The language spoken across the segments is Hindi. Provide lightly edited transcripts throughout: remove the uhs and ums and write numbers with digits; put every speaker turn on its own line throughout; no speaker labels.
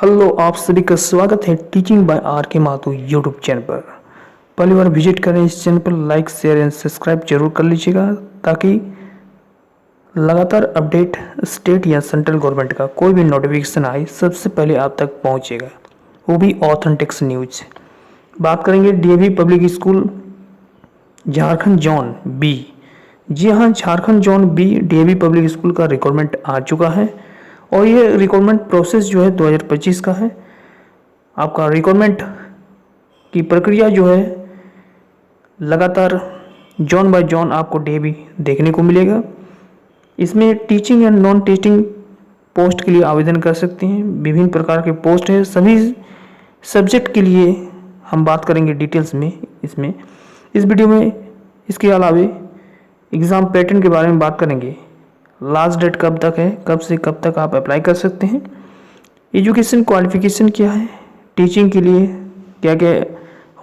हेलो, आप सभी का स्वागत है टीचिंग बाय आर के माथुर यूट्यूब चैनल पर। पहली बार विजिट करें इस चैनल पर, लाइक शेयर एंड सब्सक्राइब जरूर कर लीजिएगा ताकि लगातार अपडेट स्टेट या सेंट्रल गवर्नमेंट का कोई भी नोटिफिकेशन आए सबसे पहले आप तक पहुंचेगा, वो भी ऑथेंटिक्स न्यूज। बात करेंगे DAV public school Jharkhand zone B. जी हाँ, Jharkhand zone B DAV public school का रिक्वायरमेंट आ चुका है और ये रिक्वायरमेंट प्रोसेस जो है 2025 का है। आपका रिक्वायरमेंट की प्रक्रिया जो है लगातार जोन बाय जोन आपको डीएवी देखने को मिलेगा। इसमें teaching and non teaching post के लिए आवेदन कर सकते हैं। विभिन्न प्रकार के पोस्ट है, सभी सब्जेक्ट के लिए हम बात करेंगे डिटेल्स में इसमें इस वीडियो में। इसके अलावे एग्ज़ाम पैटर्न के बारे में बात करेंगे। लास्ट डेट कब तक है, कब से कब तक आप अप्लाई कर सकते हैं, एजुकेशन क्वालिफिकेशन क्या है, टीचिंग के लिए क्या क्या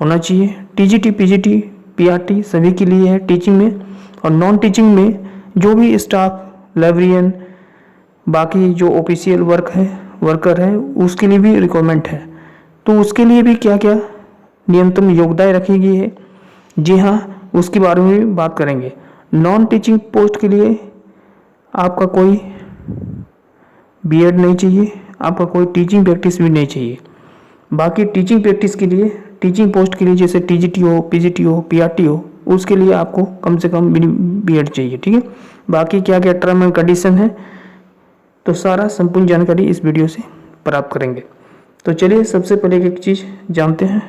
होना चाहिए, टीजीटी पीजीटी पीआरटी सभी के लिए है टीचिंग में। और नॉन टीचिंग में जो भी स्टाफ लाइब्रेरियन बाकी जो ऑफिशियल वर्कर है उसके लिए भी रिक्वायरमेंट है। तो उसके लिए भी क्या क्या न्यूनतम योग्यताएं रखी गई है, जी हाँ, उसके बारे में भी बात करेंगे। नॉन टीचिंग पोस्ट के लिए आपका कोई बीएड नहीं चाहिए, आपका कोई टीचिंग प्रैक्टिस भी नहीं चाहिए। बाकी टीचिंग प्रैक्टिस के लिए, टीचिंग पोस्ट के लिए जैसे टीजीटी हो, पीजीटी हो, पीआरटी हो, उसके लिए आपको कम से कम बीएड चाहिए, ठीक है। बाकी क्या क्या टर्म एंड कंडीशन है, तो सारा संपूर्ण जानकारी इस वीडियो से प्राप्त करेंगे। तो चलिए सबसे पहले एक चीज़ जानते हैं।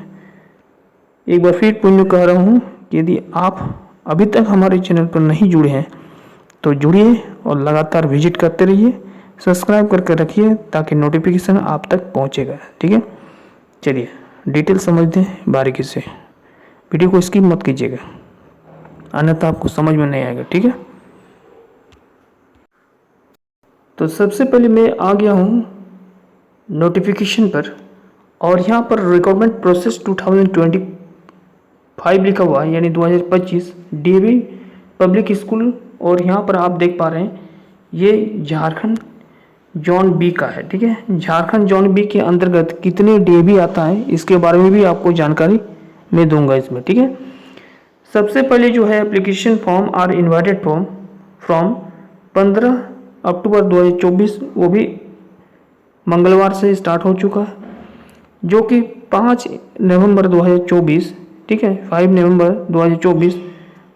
एक बार फिर पुण्य कह रहा हूँ कि यदि आप अभी तक हमारे चैनल पर नहीं जुड़े हैं तो जुड़िए और लगातार विजिट करते रहिए, सब्सक्राइब करके रखिए ताकि नोटिफिकेशन आप तक पहुंचेगा, ठीक है। चलिए डिटेल समझते हैं बारीकी से, वीडियो को स्किप मत कीजिएगा अन्यथा आपको समझ में नहीं आएगा, ठीक है। तो सबसे पहले मैं आ गया हूँ नोटिफिकेशन पर और यहाँ पर रिक्वायरमेंट प्रोसेस 2025 लिखा हुआ है, यानी 2025 डीएवी पब्लिक स्कूल। और यहाँ पर आप देख पा रहे हैं ये झारखंड जोन बी का है, ठीक है। झारखंड जोन बी के अंतर्गत कितने डीएवी आता है इसके बारे में भी आपको जानकारी मैं दूंगा इसमें, ठीक है। सबसे पहले जो है एप्लीकेशन फॉर्म और इन्वाइटेड फॉर्म फ्रॉम 15 अक्टूबर 2024, वो भी मंगलवार से स्टार्ट हो चुका है, जो कि 5 नवंबर 2024, ठीक है, 5 नवंबर 2024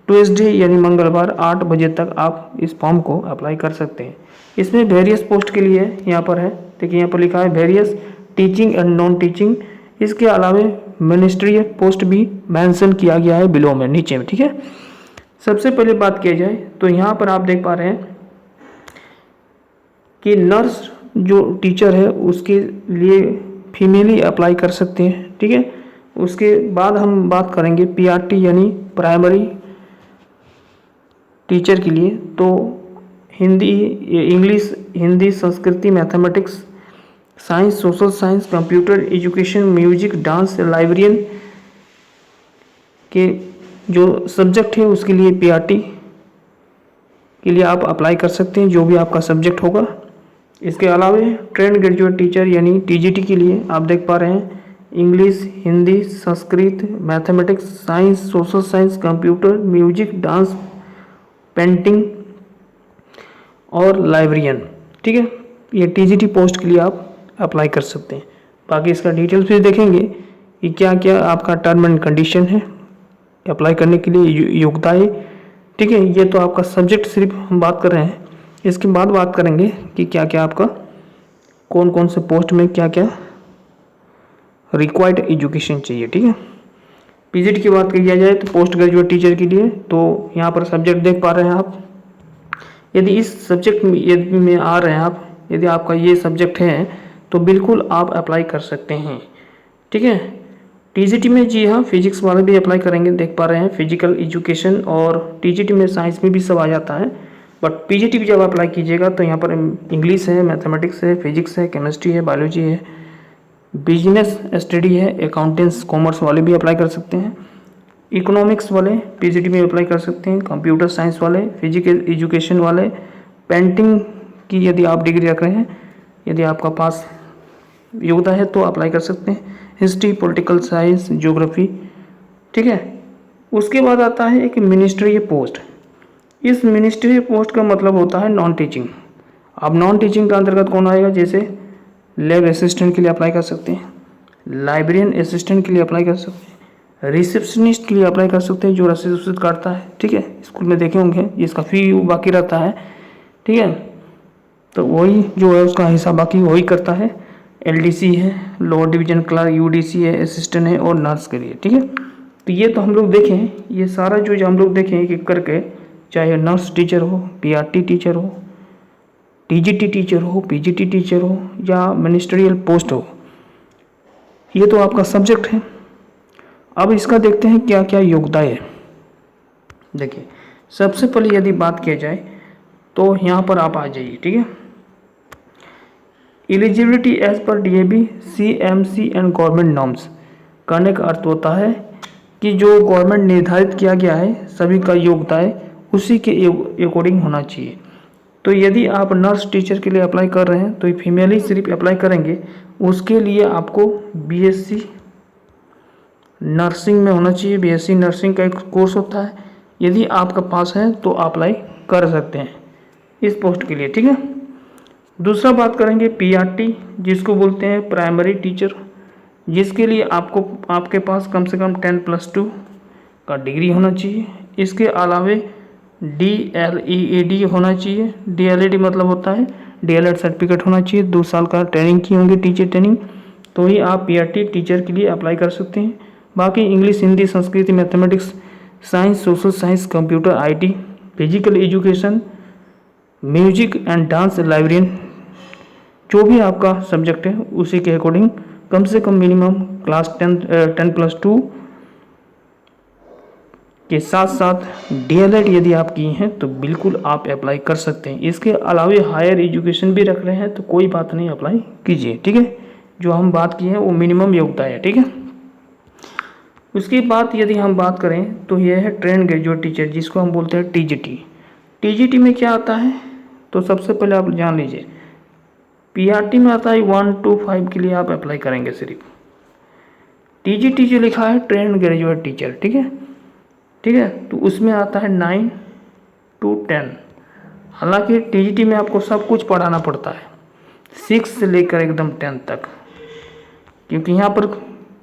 ट्यूसडे यानी मंगलवार 8 बजे तक आप इस फॉर्म को अप्लाई कर सकते हैं। इसमें वेरियस पोस्ट के लिए यहाँ पर है, देखिए यहाँ पर लिखा है various teaching and non teaching. इसके अलावे मिनिस्ट्रियल पोस्ट भी मेंशन किया गया है बिलो में, नीचे में, ठीक है। सबसे पहले बात किया जाए तो यहाँ पर आप देख पा रहे हैं कि नर्स जो टीचर है उसके लिए फीमेल ही अप्लाई कर सकते हैं, ठीक है। उसके बाद हम बात करेंगे पीआरटी यानी प्राइमरी टीचर के लिए। तो हिंदी, इंग्लिश, हिंदी, संस्कृति, mathematics, science, social science, computer, education, music, dance, librarian के जो सब्जेक्ट है उसके लिए पीआरटी के लिए आप अप्लाई कर सकते हैं, जो भी आपका सब्जेक्ट होगा। इसके अलावा ट्रेंड ग्रेजुएट टीचर यानी टीजीटी के लिए आप देख पा रहे हैं English, Hindi, Sanskrit, mathematics, science, social science, computer, music, dance, painting और लाइब्रेरियन, ठीक है। ये टीजीटी पोस्ट के लिए आप अप्लाई कर सकते हैं। बाकी इसका डिटेल्स भी देखेंगे कि क्या क्या आपका टर्म एंड कंडीशन है अप्लाई करने के लिए, योग्यताएं, ठीक है। ये तो आपका सब्जेक्ट सिर्फ हम बात कर रहे हैं, इसके बाद बात करेंगे कि क्या क्या आपका कौन कौन से पोस्ट में क्या क्या रिक्वायर्ड एजुकेशन चाहिए, ठीक है। पीजीटी की बात किया जाए तो पोस्ट ग्रेजुएट टीचर के लिए, तो यहाँ पर सब्जेक्ट देख पा रहे हैं आप। यदि इस सब्जेक्ट में आ रहे हैं आप, यदि आपका ये सब्जेक्ट है तो बिल्कुल आप अप्लाई कर सकते हैं, ठीक है। टीजीटी में जी हाँ फिजिक्स वाले भी अप्लाई करेंगे, देख पा रहे हैं फिजिकल एजुकेशन, और टीजीटी में साइंस में भी सब आ जाता है। बट पीजीटी भी जब अप्लाई कीजिएगा तो यहाँ पर इंग्लिश है, मैथमेटिक्स है, फिजिक्स है, केमिस्ट्री है, बायोलॉजी है, बिजनेस स्टडी है, अकाउंटेंट्स, कॉमर्स वाले भी अप्लाई कर सकते हैं। इकोनॉमिक्स वाले पीजीटी में अप्लाई कर सकते हैं, कंप्यूटर साइंस वाले, फिजिकल एजुकेशन वाले, पेंटिंग की यदि आप डिग्री रख रहे हैं, यदि आपका पास योग्यता है तो अप्लाई कर सकते हैं। हिस्ट्री, पॉलिटिकल साइंस, ज्योग्राफी, ठीक है। उसके बाद आता है एक मिनिस्ट्री पोस्ट। इस मिनिस्ट्री पोस्ट का मतलब होता है नॉन टीचिंग। अब नॉन टीचिंग का अंतर्गत कौन आएगा? जैसे लैब असिस्टेंट के लिए अप्लाई कर सकते हैं, लाइब्रेरियन असिस्टेंट के लिए अप्लाई कर सकते हैं, रिसेप्शनिस्ट के लिए अप्लाई कर सकते हैं जो रसीद काटता है, ठीक है। स्कूल में देखे होंगे जिसका फी बाकी रहता है, ठीक है, तो वही जो है उसका हिस्सा बाकी वही करता है। एलडीसी है, लोअर डिवीजन क्लर्क, यूडीसी है, असिस्टेंट है और नर्स के लिए, ठीक है। तो ये तो हम लोग देखें, ये सारा जो हम लोग देखें एक करके, चाहे नर्स टीचर हो, पीआरटी टीचर हो, टीजीटी टीचर हो, पीजीटी टीचर हो या मिनिस्ट्रियल पोस्ट हो, ये तो आपका सब्जेक्ट है। अब इसका देखते हैं क्या क्या योग्यता है। देखिए, सबसे पहले यदि बात किया जाए तो यहाँ पर आप आ जाइए, ठीक है। एलिजिबिलिटी एज पर DAB, CMC and government norms करने का अर्थ होता है कि जो गवर्नमेंट निर्धारित किया गया है सभी का योग्यता है उसी के अकॉर्डिंग होना चाहिए। तो यदि आप नर्स टीचर के लिए अप्लाई कर रहे हैं तो ये फीमेल ही सिर्फ अप्लाई करेंगे, उसके लिए आपको बीएससी नर्सिंग में होना चाहिए। बीएससी नर्सिंग का एक कोर्स होता है, यदि आपका पास है तो अप्लाई कर सकते हैं इस पोस्ट के लिए, ठीक है। दूसरा बात करेंगे पीआरटी, जिसको बोलते हैं प्राइमरी टीचर, जिसके लिए आपको आपके पास कम से कम 10+2 का डिग्री होना चाहिए। इसके अलावे DLED होना चाहिए। DLED मतलब होता है DLED सर्टिफिकेट होना चाहिए। 2 साल का ट्रेनिंग की होंगी, टीचर ट्रेनिंग, तो ही आप पीआरटी टीचर के लिए अप्लाई कर सकते हैं। बाकी English, Hindi, Sanskrit, mathematics, science, social science, computer, IT, physical education, music and dance, librarian, जो भी आपका सब्जेक्ट है उसी के अकॉर्डिंग कम से कम मिनिमम क्लास 10+2 के साथ साथ DLED यदि आप किए हैं तो बिल्कुल आप अप्लाई कर सकते हैं। इसके अलावे हायर एजुकेशन भी रख रहे हैं तो कोई बात नहीं, अप्लाई कीजिए, ठीक है। जो हम बात की है वो मिनिमम योग्यता है, ठीक है। उसके बाद यदि हम बात करें तो यह है ट्रेंड ग्रेजुएट टीचर, जिसको हम बोलते हैं TGT। TGT में क्या आता है तो सबसे पहले आप जान लीजिए, पीआरटी में आता है 1 to 5 के लिए आप अप्लाई करेंगे सिर्फ। TGT जो लिखा है ट्रेंड ग्रेजुएट टीचर, ठीक है, ठीक है, तो उसमें आता है 9 to 10। हालांकि TGT में आपको सब कुछ पढ़ाना पड़ता है 6 से लेकर एकदम 10 तक, क्योंकि यहाँ पर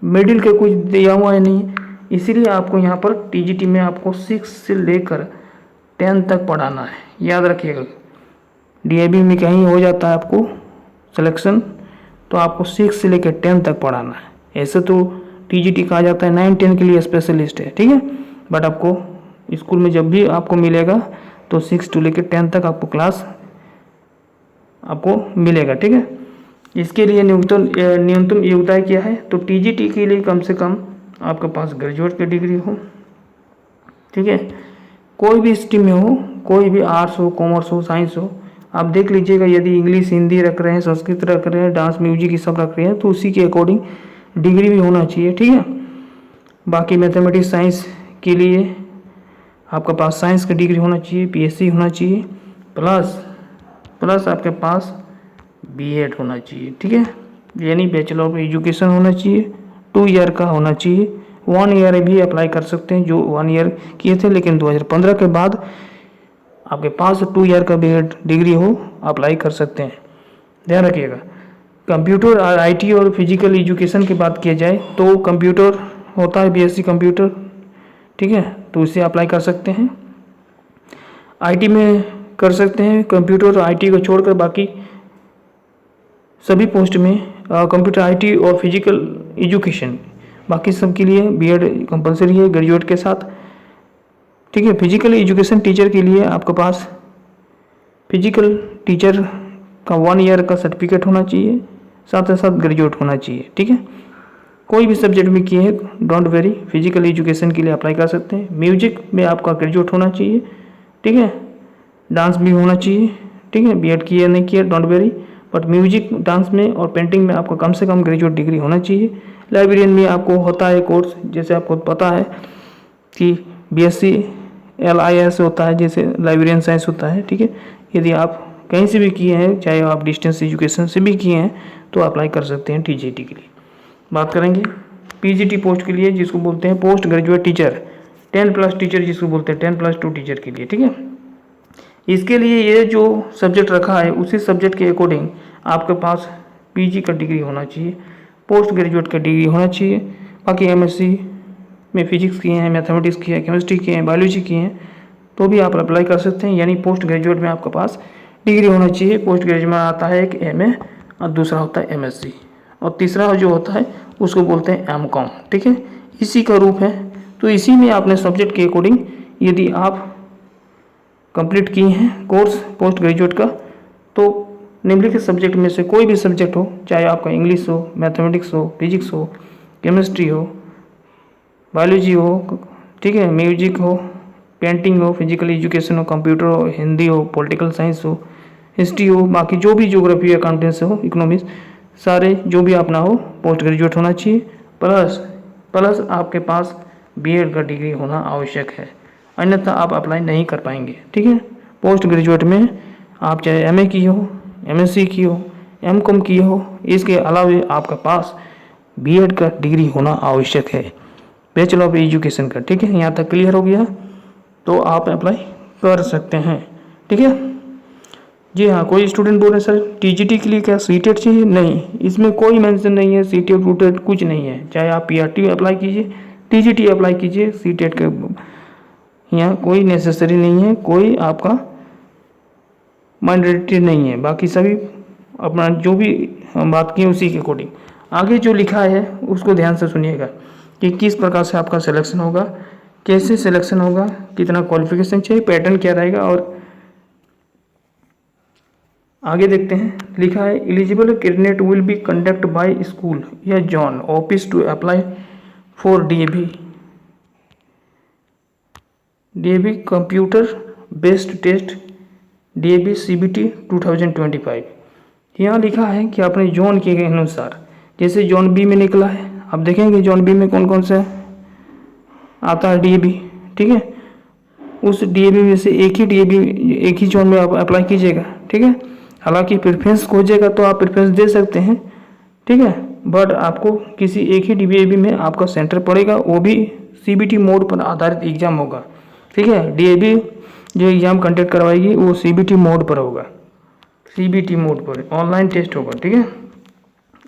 मिडिल के कुछ दिया हुआ है नहीं, इसीलिए आपको यहाँ पर TGT में आपको 6 से लेकर 10 तक पढ़ाना है, याद रखिएगा। DAB में कहीं हो जाता है आपको सिलेक्शन तो आपको 6 से लेकर 10 तक पढ़ाना है। ऐसे तो TGT कहा जाता है 9-10 के लिए स्पेशलिस्ट है, ठीक है, बट आपको स्कूल में जब भी आपको मिलेगा तो 6 to लेकर 10 तक आपको क्लास आपको मिलेगा, ठीक है। इसके लिए न्यूनतम योग्यता क्या है तो TGT के लिए कम से कम आपके पास ग्रेजुएट की डिग्री हो, ठीक है, कोई भी स्ट्रीम में हो, कोई भी आर्ट्स हो, कॉमर्स हो, साइंस हो। आप देख लीजिएगा, यदि इंग्लिश, हिंदी रख रहे हैं, संस्कृत रख रहे हैं, डांस, म्यूजिक ये सब रख रहे हैं तो उसी के अकॉर्डिंग डिग्री भी होना चाहिए, ठीक है। बाकी मैथमेटिक्स, साइंस के लिए आपके पास साइंस का डिग्री होना चाहिए, PSC होना चाहिए, प्लस आपके पास B.Ed होना चाहिए, ठीक है, यानी बैचलर ऑफ एजुकेशन होना चाहिए, 2 ईयर का होना चाहिए। 1 ईयर भी अप्लाई कर सकते हैं, जो 1 ईयर किए थे, लेकिन 2015 के बाद आपके पास 2 ईयर का B.Ed डिग्री हो, अप्लाई कर सकते हैं, ध्यान रखिएगा। कंप्यूटर और IT और फिजिकल एजुकेशन की बात किया जाए तो कंप्यूटर होता है BSc कंप्यूटर, ठीक है, तो उससे अप्लाई कर सकते हैं। IT में कर सकते हैं, कंप्यूटर और IT को छोड़कर बाकी सभी पोस्ट में कंप्यूटर, IT और फिजिकल एजुकेशन बाकी सब के लिए B.Ed कंपलसरी है ग्रेजुएट के साथ, ठीक है। फिजिकल एजुकेशन टीचर के लिए आपके पास फिजिकल टीचर का 1 ईयर का सर्टिफिकेट होना चाहिए, साथ ही साथ ग्रेजुएट होना चाहिए, ठीक है। कोई भी सब्जेक्ट में किए हैं, डोंट वेरी, फिजिकल एजुकेशन के लिए अप्लाई कर सकते हैं। म्यूजिक में आपका ग्रेजुएट होना चाहिए, ठीक है, डांस भी होना चाहिए, ठीक है, B.Ed किया नहीं किया don't very, but music, dance में और पेंटिंग में आपको कम से कम ग्रेजुएट डिग्री होना चाहिए। लाइब्रेरियन में आपको होता है कोर्स, जैसे आपको पता है कि BSc LIS होता है, जैसे लाइब्रेरियन साइंस होता है, ठीक है। यदि आप कहीं से भी किए हैं, चाहे आप डिस्टेंस एजुकेशन से भी किए हैं, तो अप्लाई कर सकते हैं टीजीटी के लिए। बात करेंगे पीजीटी पोस्ट के लिए, जिसको बोलते हैं पोस्ट ग्रेजुएट टीचर, 10+ टीचर जिसको बोलते हैं, 10+2 टीचर के लिए, ठीक है। इसके लिए ये जो सब्जेक्ट रखा है उसी सब्जेक्ट के अकॉर्डिंग आपके पास पीजी का डिग्री होना चाहिए, पोस्ट ग्रेजुएट का डिग्री होना चाहिए। बाकी एमएससी में फिजिक्स किए हैं, मैथमेटिक्स किए हैं, केमिस्ट्री किए हैं, बायोलॉजी किए हैं, तो भी आप अप्लाई कर सकते हैं। यानी पोस्ट ग्रेजुएट में आपके पास डिग्री होना चाहिए। पोस्ट ग्रेजुएट में आता है एक एमए और दूसरा होता है एमएससी, और तीसरा जो होता है उसको बोलते हैं एमकॉम, ठीक है। इसी का रूप है। तो इसी में आपने सब्जेक्ट के अकॉर्डिंग यदि आप कंप्लीट किए हैं कोर्स पोस्ट ग्रेजुएट का, तो निम्नलिखित सब्जेक्ट में से कोई भी सब्जेक्ट हो, चाहे आपका इंग्लिश हो, मैथमेटिक्स हो, फिजिक्स हो, केमिस्ट्री हो, बायोलॉजी हो, ठीक है, म्यूजिक हो, पेंटिंग हो, फिजिकल एजुकेशन हो, कंप्यूटर हो, हिंदी हो, पॉलिटिकल साइंस हो, हिस्ट्री हो, बाकी जो भी ज्योग्राफी, अकाउंटेंसी हो, इकोनॉमिक्स, सारे जो भी अपना हो पोस्ट ग्रेजुएट होना चाहिए। प्लस आपके पास बीएड का डिग्री होना आवश्यक है, अन्यथा आप अप्लाई नहीं कर पाएंगे, ठीक है। पोस्ट ग्रेजुएट में आप चाहे एमए की हो, एमएससी की हो, एमकॉम की हो, इसके अलावा आपके पास बीएड का डिग्री होना आवश्यक है, बैचलर ऑफ एजुकेशन का, ठीक है। यहाँ तक क्लियर हो गया, तो आप अप्लाई कर सकते हैं, ठीक है। जी हाँ, कोई स्टूडेंट बोल रहे हैं सर टीजीटी के लिए क्या सीटेट चाहिए? नहीं, इसमें कोई मेंशन नहीं है, सीटेट रूटेट कुछ नहीं है। चाहे आप पीआरटी अप्लाई कीजिए, टीजीटी अप्लाई कीजिए, सीटेट का यहाँ कोई नेसेसरी नहीं है, कोई आपका मैंडेटरी नहीं है। बाकी सभी अपना जो भी हम बात किए उसी के अकॉर्डिंग। आगे जो लिखा है उसको ध्यान से सुनिएगा कि किस प्रकार से आपका सिलेक्शन होगा, कैसे सिलेक्शन होगा, कितना क्वालिफिकेशन चाहिए, पैटर्न क्या रहेगा। और आगे देखते हैं, लिखा है eligible candidate will be conduct by school या zone office to apply for DAV computer based test DAV CBT 2025। यहाँ लिखा है कि अपने जोन के अनुसार, जैसे जोन बी में निकला है, आप देखेंगे जोन बी में कौन कौन सा आता है डीएवी, ठीक है। उस डीएवी में से एक ही जोन में आप अप्लाई कीजिएगा, ठीक है। हालांकि प्रेफरेंस खोजेगा तो आप प्रेफरेंस दे सकते हैं, ठीक है, बट आपको किसी एक ही डीएवी में आपका सेंटर पड़ेगा, वो भी सीबीटी मोड पर आधारित एग्जाम होगा, ठीक है। डीएवी जो एग्जाम कंडक्ट करवाएगी वो सीबीटी मोड पर होगा, सीबीटी मोड पर ऑनलाइन टेस्ट होगा, ठीक है,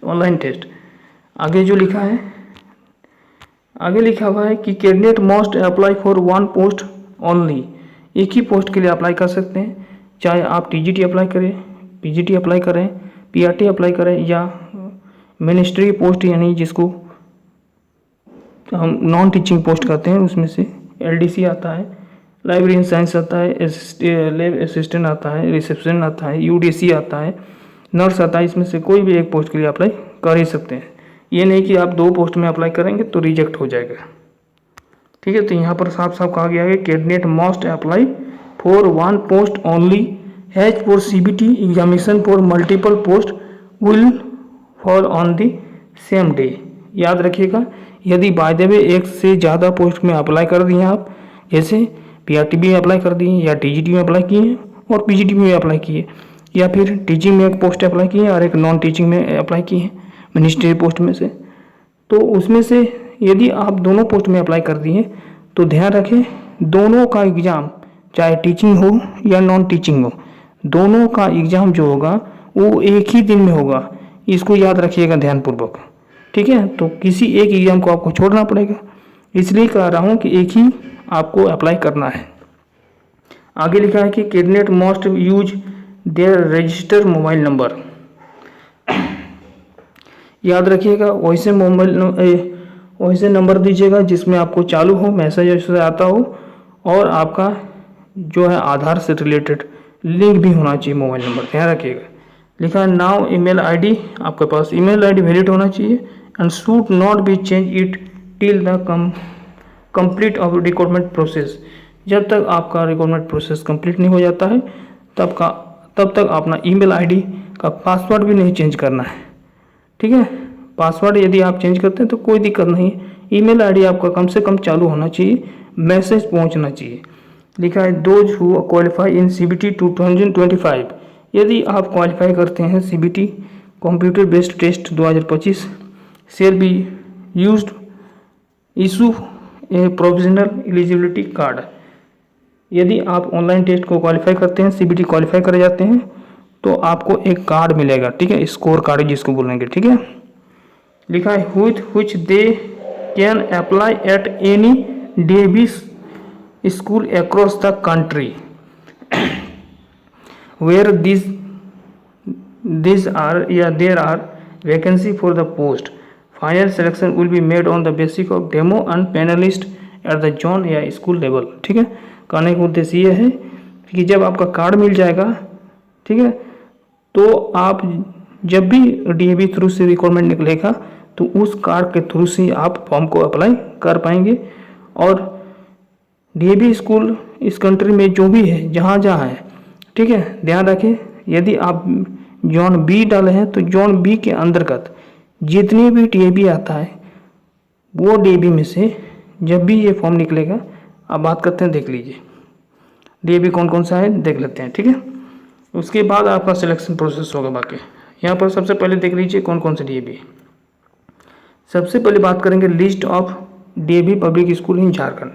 ऑनलाइन टेस्ट। आगे जो लिखा है, आगे लिखा हुआ है कि candidate must apply for one post only, एक ही पोस्ट के लिए अप्लाई कर सकते हैं, चाहे आप टीजीटी अप्लाई करें, पीजीटी अप्लाई करें, पीआरटी अप्लाई करें, या मिनिस्ट्री पोस्ट यानी जिसको हम नॉन टीचिंग पोस्ट कहते हैं, उसमें से एलडीसी आता है, लाइब्रेरियन साइंस आता है, लैब असिस्टेंट आता है, रिसेप्शन आता है, यूडीसी आता है, नर्स आता है। इसमें से कोई भी एक पोस्ट के लिए अप्लाई कर ही सकते हैं। ये नहीं कि आप 2 पोस्ट में अप्लाई करेंगे तो रिजेक्ट हो जाएगा, ठीक है। तो यहाँ पर साफ साफ कहा गया है candidate must apply for one post only, as for CBT examination for multiple post will fall on the same day. याद रखिएगा, यदि बाय द वे एक से ज़्यादा पोस्ट में अप्लाई कर दिए आप, जैसे पीआरटी में अप्लाई कर दिए, या टीजीटी में अप्लाई किए और पीजीटी में अप्लाई किए, या फिर टीचिंग में एक पोस्ट अप्लाई किए और एक नॉन टीचिंग में अप्लाई किए मिनिस्ट्री पोस्ट में से, तो उसमें से यदि आप दोनों पोस्ट में अप्लाई कर दिए तो ध्यान रखें दोनों का एग्ज़ाम, चाहे टीचिंग हो या नॉन टीचिंग हो, दोनों का एग्ज़ाम जो होगा वो एक ही दिन में होगा। इसको याद रखिएगा ध्यानपूर्वक, ठीक है। तो किसी एक एग्ज़ाम को आपको छोड़ना पड़ेगा, इसलिए कह रहा हूँ कि एक ही आपको अप्लाई करना है। आगे लिखा है कि candidate must use their registered mobile number. याद रखिएगा वैसे नंबर दीजिएगा जिसमें आपको चालू हो, मैसेज ऐसे आता हो, और आपका जो है आधार से रिलेटेड लिंक भी होना चाहिए मोबाइल नंबर, ध्यान रखिएगा। लिखा है नाउ ईमेल आईडी, आपके पास ईमेल आईडी वैलिड होना चाहिए, and should not be change it till the complete of recruitment process. जब तक आपका रिक्रूटमेंट प्रोसेस कंप्लीट नहीं हो जाता है तब तक अपना ईमेल आईडी का पासवर्ड भी नहीं चेंज करना है, ठीक है। पासवर्ड यदि आप चेंज करते हैं तो कोई दिक्कत नहीं, ईमेल आईडी आपका कम से कम चालू होना चाहिए, मैसेज पहुंचना चाहिए। लिखा है those who qualify in CBT 2025, यदि आप क्वालिफाई करते हैं CBT computer based test 2025 shall be used issue a provisional eligibility card. यदि आप ऑनलाइन टेस्ट को क्वालिफाई करते हैं, CBT क्वालिफाई कर जाते हैं, तो आपको एक कार्ड मिलेगा, ठीक है, स्कोर कार्ड जिसको बोलेंगे, ठीक है। लिखा है which they can apply at any DAV school across the country where these are there are vacancy for the post. Final selection will be made on the basis of demo and panelist at the zone या स्कूल लेवल, ठीक है। कहने का उद्देश्य ये है कि जब आपका कार्ड मिल जाएगा, ठीक है, तो आप जब भी DAV थ्रू से रिक्वायरमेंट निकलेगा तो उस कार्ड के थ्रू से आप फॉर्म को अप्लाई कर पाएंगे। और DAV स्कूल इस कंट्री में जो भी है, जहाँ जहाँ है, ठीक है, ध्यान रखें, यदि आप जोन B डाले हैं तो जोन B के अंतर्गत जितनी भी DAV आता है वो DAV में से जब भी ये फॉर्म निकलेगा, आप बात करते हैं, देख लीजिए DAV कौन कौन सा है, देख लेते हैं, ठीक है। उसके बाद आपका सिलेक्शन प्रोसेस होगा। बाकी यहाँ पर सबसे पहले देख लीजिए कौन कौन से DAV। सबसे पहले बात करेंगे list of DAV public school in Jharkhand,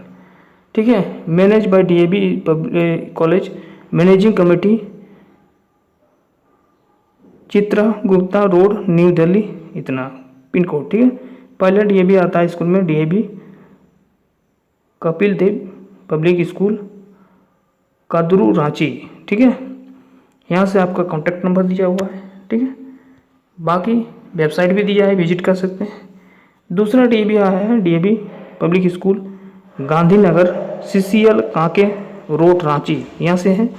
ठीक है, manage by DAV college managing committee, Chitragupta road, new Delhi, इतना पिन कोड, ठीक है। पहला DAV आता है स्कूल में DAV Kapil Dev public school कादरू Ranchi, ठीक है। यहाँ से आपका कॉन्टैक्ट नंबर दिया हुआ है, ठीक है। बाकी वेबसाइट भी दिया है, विजिट कर सकते हैं। दूसरा DAV आया है DAV public school Gandhinagar CCL Kanke road Ranchi, यहाँ से है।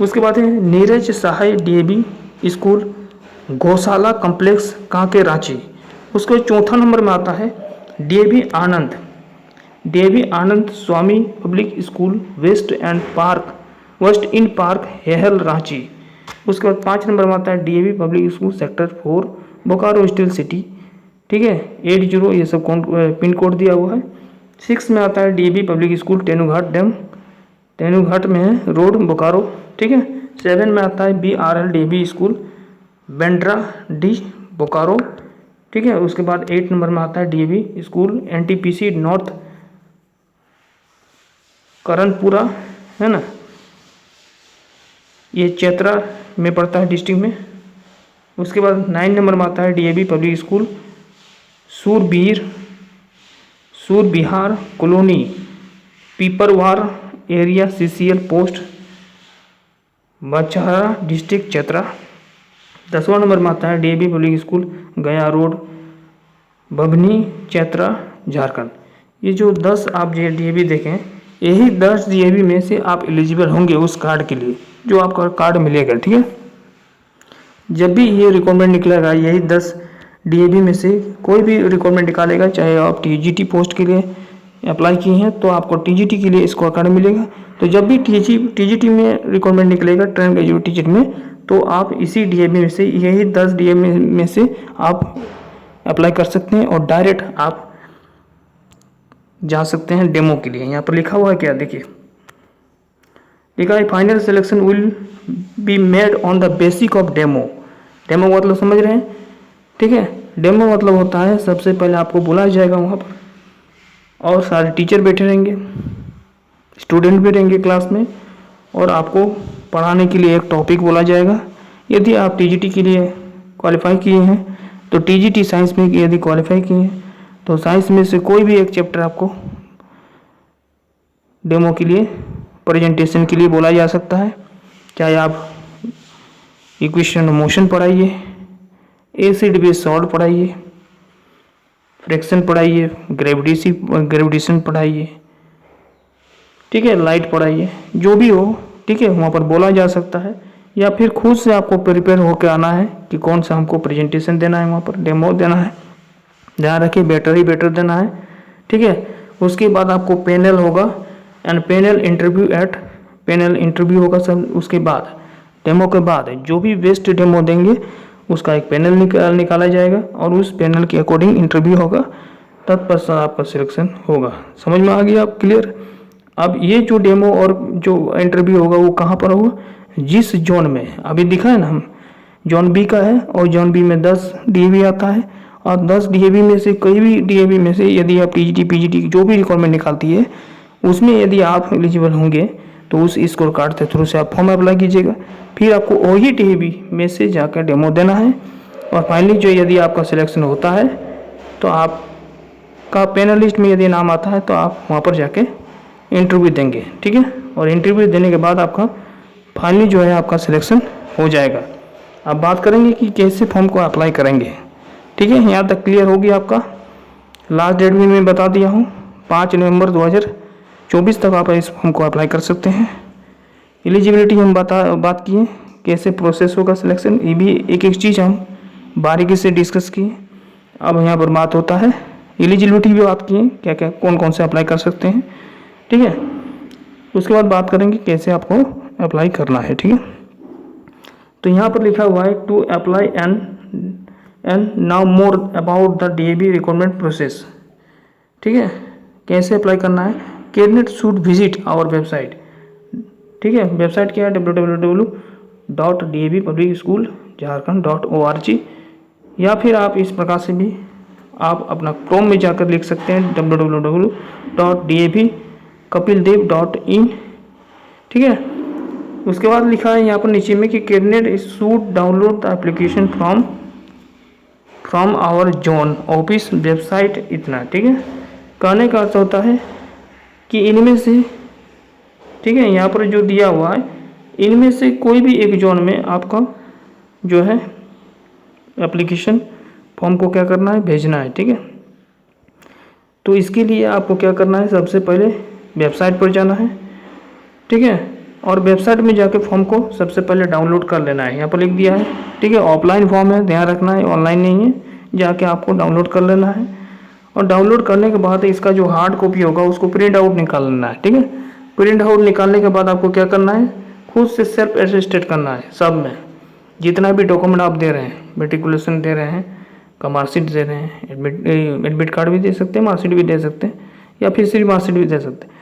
उसके बाद है नीरज सहाय DAV स्कूल गौशाला कम्प्लेक्स कांके रांची। उसके चौथा नंबर में आता है DAV आनंद स्वामी पब्लिक स्कूल वेस्ट इन पार्क हेहल रांची। उसके बाद 5 नंबर में आता है DAV public school sector 4 Bokaro steel city, ठीक है, 80, ये सब पिन कोड दिया हुआ है। 6 में आता है DAV पब्लिक स्कूल तेनुघाट में है रोड बोकारो, ठीक है। 7 में आता है BRL DAV school Bandra D Bokaro, ठीक है। उसके बाद 8 नंबर में आता है DAV स्कूल NTPC नॉर्थ करनपुरा, है ना, ये चैत्रा में पड़ता है डिस्ट्रिक्ट में। उसके बाद 9 नंबर में आता है DAV public school Surbihar colony Piparwar area CCL post Bachhara district Chatra. 10वां नंबर में आता है DAV public school Gaya road Babhni Chatra Jharkhand. ये जो 10 आप DAV देखें, यही 10 DAV में से आप एलिजिबल होंगे उस कार्ड के लिए, जो आपका कार्ड मिलेगा, ठीक है। जब भी ये रिक्वायरमेंट निकलेगा, यही 10 DAV में से कोई भी रिक्वायरमेंट निकालेगा, चाहे आप TGT पोस्ट के लिए अप्लाई किए हैं तो आपको TGT के लिए स्कोर कार्ड मिलेगा। तो जब भी TGT में रिक्वायरमेंट निकलेगा, ट्रेन ग्रेजुएट टीचर में, तो आप इसी DAV में से, यही 10 DAV में से आप अप्लाई कर सकते हैं और डायरेक्ट आप जा सकते हैं डेमो के लिए। यहाँ पर लिखा हुआ है क्या, देखिए, लिखा है final selection will be made on the basic of demo. Demo मतलब समझ रहे हैं, ठीक है। डेमो मतलब होता है सबसे पहले आपको बुलाया जाएगा वहाँ पर, और सारे टीचर बैठे रहेंगे, स्टूडेंट भी रहेंगे क्लास में, और आपको पढ़ाने के लिए एक टॉपिक बोला जाएगा। यदि आप TGT के लिए क्वालिफाई किए हैं तो TGT साइंस में यदि क्वालिफाई किए हैं तो साइंस में से कोई भी एक चैप्टर आपको डेमो के लिए, प्रेजेंटेशन के लिए बोला जा सकता है। चाहे आप इक्वेशन मोशन पढ़ाइए, एसिड बेस सॉल्ट पढ़ाइए, फ्रैक्शन पढ़ाइए, ग्रेविटेशन पढ़ाइए, ठीक है, लाइट पढ़ाइए, जो भी हो, ठीक है, वहाँ पर बोला जा सकता है। या फिर खुद से आपको प्रिपेयर होकर आना है कि कौन सा हमको प्रेजेंटेशन देना है, वहाँ पर डेमो देना है। ध्यान रखिए, बेटर देना है, ठीक है। उसके बाद आपको पैनल होगा एंड पैनल इंटरव्यू होगा सब। उसके बाद डेमो के बाद जो भी बेस्ट डेमो देंगे उसका एक पैनल निकाला जाएगा और उस पैनल के अकॉर्डिंग इंटरव्यू होगा, तत्पश्चात आपका सिलेक्शन होगा। समझ में आ गया आप, क्लियर। अब ये जो डेमो और जो इंटरव्यू होगा वो कहाँ पर होगा, जिस जोन में अभी दिखा है ना, हम जोन बी का है और जोन बी में 10 डीएवी आता है, और 10 डीएवी में से कोई भी डीएवी में से यदि आप टीजीटी पीजीटी जो भी रिक्वायरमेंट निकालती है उसमें यदि आप एलिजिबल होंगे तो उस स्कोर कार्ड के थ्रू से आप फॉर्म अप्लाई कीजिएगा। फिर आपको वही डीएवी में से जाकर डेमो देना है, और फाइनली जो यदि आपका सिलेक्शन होता है तो आपका पैनलिस्ट में यदि नाम आता है तो आप वहाँ पर जाके इंटरव्यू देंगे, ठीक है। और इंटरव्यू देने के बाद आपका फाइनली जो है आपका सिलेक्शन हो जाएगा। अब बात करेंगे कि कैसे फॉर्म को अप्लाई करेंगे, ठीक है। यहाँ तक क्लियर होगी आपका। लास्ट डेट भी मैं बता दिया हूँ, 5 नवंबर 2024 तक आप इस फॉर्म को अप्लाई कर सकते हैं। एलिजिबिलिटी हम बात किए, कैसे प्रोसेस होगा सिलेक्शन, ये भी एक एक चीज़ हम बारीकी से डिस्कस किए। अब यहाँ पर बात होता है एलिजिबिलिटी भी बात किए, क्या क्या कौन कौन से अप्लाई कर सकते हैं, ठीक है। उसके बाद बात करेंगे कैसे आपको अप्लाई करना है, ठीक है। तो यहाँ पर लिखा हुआ है to apply and know more about the DAV requirement process, ठीक है। कैसे अप्लाई करना है, candidate should visit our website, ठीक है। वेबसाइट क्या है, www.davpublicschool.jharkhand.org, या फिर आप इस प्रकार से भी आप अपना क्रोम में जाकर लिख सकते हैं www.davkapildev.in, ठीक है। उसके बाद लिखा है यहाँ पर नीचे में कि candidate should download the application from our zone office website, इतना, ठीक है। कहने का अर्थ होता है कि इनमें से, ठीक है, यहाँ पर जो दिया हुआ है इनमें से कोई भी एक जोन में आपका जो है एप्लीकेशन फॉर्म को क्या करना है, भेजना है, ठीक है। तो इसके लिए आपको क्या करना है, सबसे पहले वेबसाइट पर जाना है, ठीक है। और वेबसाइट में जाके फॉर्म को सबसे पहले डाउनलोड कर लेना है, यहाँ पर लिख दिया है, ठीक है। ऑफलाइन फॉर्म है, ध्यान रखना है, ऑनलाइन नहीं है, जाके आपको डाउनलोड कर लेना है। और डाउनलोड करने के बाद इसका जो हार्ड कॉपी होगा उसको प्रिंट आउट निकाल लेना है, ठीक है। प्रिंट आउट निकालने के बाद आपको क्या करना है, खुद से सेल्फ अटेस्टेड करना है सब में, जितना भी डॉक्यूमेंट आप दे रहे हैं, मेट्रिकुलेशन दे रहे हैं, का मार्कशीट दे रहे हैं, एडमिट कार्ड भी दे सकते हैं, मार्कशीट भी दे सकते हैं, या फिर सिर्फ मार्कशीट भी दे सकते हैं।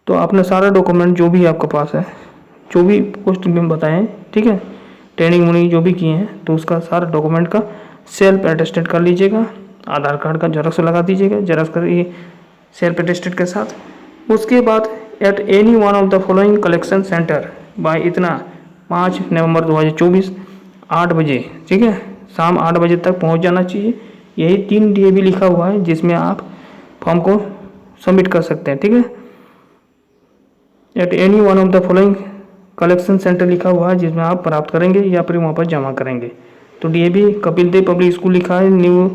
तो आपने सारा डॉक्यूमेंट जो भी आपके पास है, जो भी पोस्ट में बताएं, ठीक है, ट्रेनिंग वनिंग जो भी किए हैं, तो उसका सारा डॉक्यूमेंट का सेल्फ अटेस्टेड कर लीजिएगा। आधार कार्ड का जेरॉक्स लगा दीजिएगा, जेरॉक्स करिए सेल्फ अटेस्टेड के साथ। उसके बाद at any one of the following collection centre by इतना 5 नवंबर 2024 8 बजे, ठीक है, शाम 8 बजे तक पहुंच जाना चाहिए। यही 3 डीएवी लिखा हुआ है जिसमें आप फॉर्म को सबमिट कर सकते हैं, ठीक है। Eight any one of the following collection centre लिखा हुआ है जिसमें आप प्राप्त करेंगे या फिर वहाँ पर जमा करेंगे। तो DAV Kapil Dev public school लिखा है, न्यू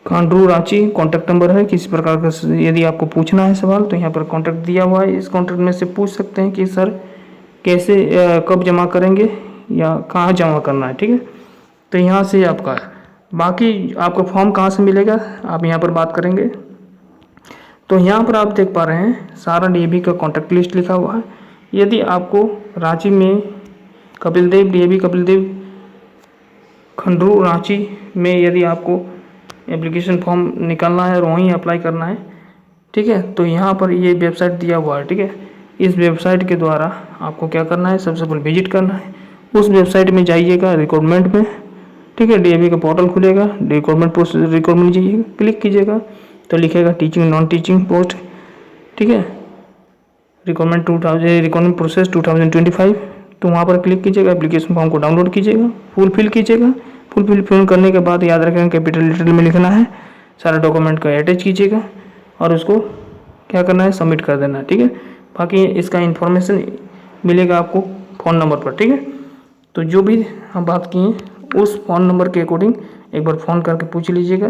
खांडरू रांची, कॉन्टैक्ट नंबर है। किसी प्रकार का यदि आपको पूछना है सवाल तो यहाँ पर कॉन्टैक्ट दिया हुआ है, इस कॉन्टैक्ट में से पूछ सकते हैं कि सर कैसे कब जमा करेंगे या कहाँ जमा करना है, ठीक है। तो यहाँ से आपका बाकी आपको फॉर्म कहाँ से मिलेगा आप यहाँ पर बात करेंगे। तो यहाँ पर आप देख पा रहे हैं सारा डीएवी का कॉन्टैक्ट लिस्ट लिखा हुआ है। यदि आपको रांची में कपिल देव डीएवी कपिल देव खंडरू रांची में यदि आपको एप्लीकेशन फॉर्म निकालना है और वहीं अप्लाई करना है, ठीक है, तो यहाँ पर ये वेबसाइट दिया हुआ है, ठीक है। इस वेबसाइट के द्वारा आपको क्या करना है, सबसे पहले विजिट करना है। उस वेबसाइट में जाइएगा, रिक्वायरमेंट में, ठीक है, डीएवी का पोर्टल खुलेगा, रिक्वायरमेंट जाइएगा, क्लिक कीजिएगा तो लिखेगा टीचिंग नॉन टीचिंग पोस्ट, ठीक है, रिक्वायरमेंट प्रोसेस 2025। तो वहाँ पर क्लिक कीजिएगा, एप्लीकेशन फॉर्म को डाउनलोड कीजिएगा, फुलफिल कीजिएगा। फुलफिल करने के बाद याद रखें कैपिटल लेटर में लिखना है, सारा डॉक्यूमेंट का अटैच कीजिएगा और उसको क्या करना है, सबमिट कर देना है, ठीक है। बाकी इसका इन्फॉर्मेशन मिलेगा आपको फ़ोन नंबर पर, ठीक है। तो जो भी हम बात किए उस फ़ोन नंबर के अकॉर्डिंग एक बार फ़ोन करके पूछ लीजिएगा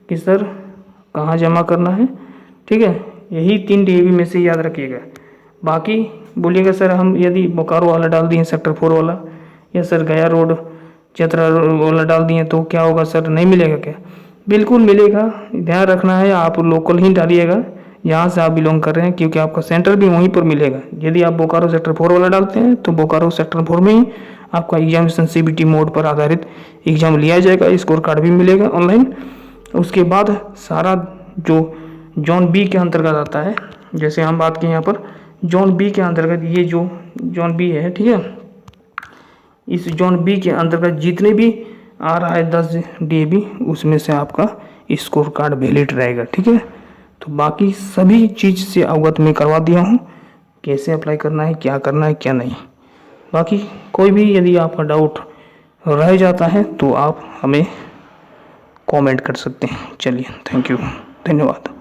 कि सर कहाँ जमा करना है, ठीक है। यही 3 डीएवी में से याद रखिएगा। बाकी बोलिएगा सर हम यदि बोकारो वाला डाल दिए सेक्टर 4 वाला, या सर गया रोड चतरा वाला डाल दिए तो क्या होगा सर, नहीं मिलेगा क्या? बिल्कुल मिलेगा। ध्यान रखना है आप लोकल ही डालिएगा यहाँ से आप बिलोंग कर रहे हैं, क्योंकि आपका सेंटर भी वहीं पर मिलेगा। यदि आप बोकारो सेक्टर 4 वाला डालते हैं तो बोकारो सेक्टर 4 में ही आपका एग्जामिनेशन सीबीटी मोड पर आधारित एग्जाम लिया जाएगा, स्कोर कार्ड भी मिलेगा ऑनलाइन। उसके बाद सारा जो जोन बी के अंतर्गत आता है, जैसे हम बात की यहाँ पर जोन बी के अंतर्गत, ये जो जोन बी है, ठीक है, इस जोन बी के अंतर्गत जितने भी आ रहा है 10 DAB, उसमें से आपका स्कोर कार्ड वैलिड रहेगा। ठीक है, तो बाकी सभी चीज़ से अवगत मैं करवा दिया हूँ, कैसे अप्लाई करना है, क्या करना है, क्या नहीं। बाकी कोई भी यदि आपका डाउट रह जाता है तो आप हमें कमेंट कर सकते हैं। चलिए, थैंक यू, धन्यवाद।